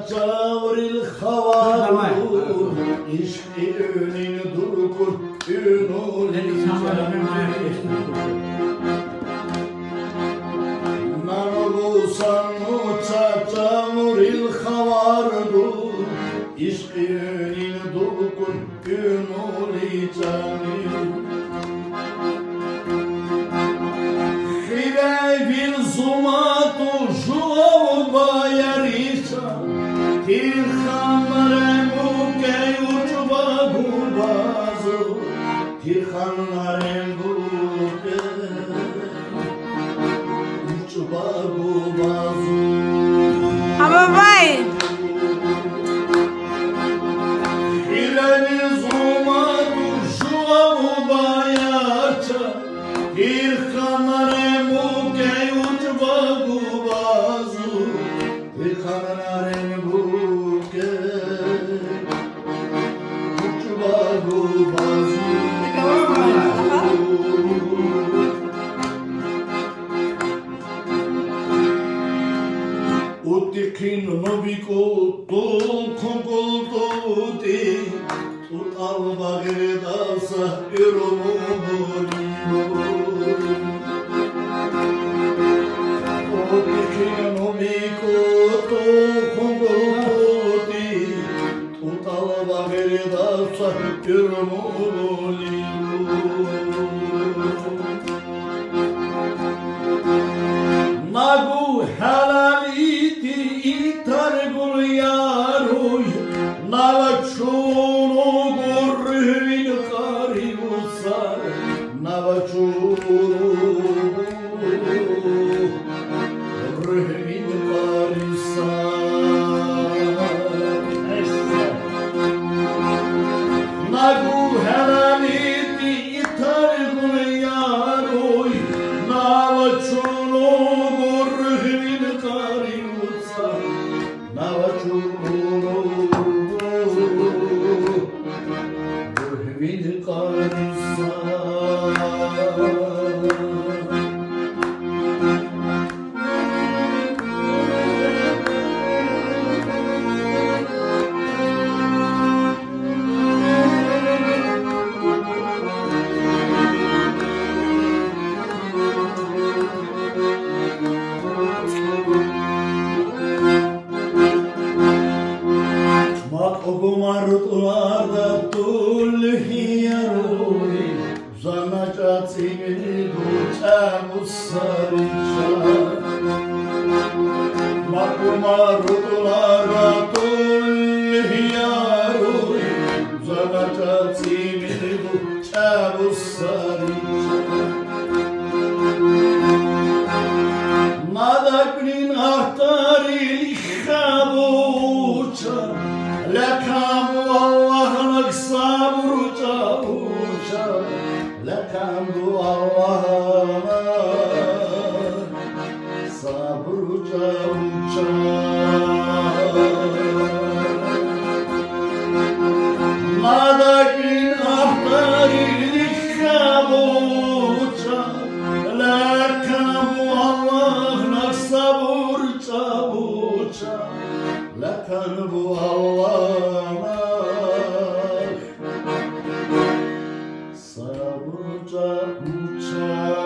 çavril havalu İşkinin durkur ünul Nanobusan uça çavril havalu İşkinin durkur ünul Zumatu žuo bajarica, Tirhanare muke učba gubazu, Tirhanare muke učba gubazu. Ama bay. Hireni zumatu žuo bajarica, Tirhanare muke Utikin noviko tul konkultuti Tut alba gredasa irumuni Utikin noviko tul konkultuti Tut alba gredasa irumuni Nagu halaliti itargul yaruj Navačunu gurvin karivusar Navačunu gurvin karisar Nagu halaliti itargul yaruj Navačunu Ogumarutlarda tulhiyaruhi Zanacatsini duçamussarica Ogumarutlarda tulhiyaruhi Zanacatsini duçamussarica Nadaknin ahtari lişabuça Lekam Allah'ın sabır çavuşa Lekam Allah'ın sabır çavuşa Madakin ahtari likabuça Lekam Allah'ın sabır çavuşa Lekan bu Allah'a sabırca uçar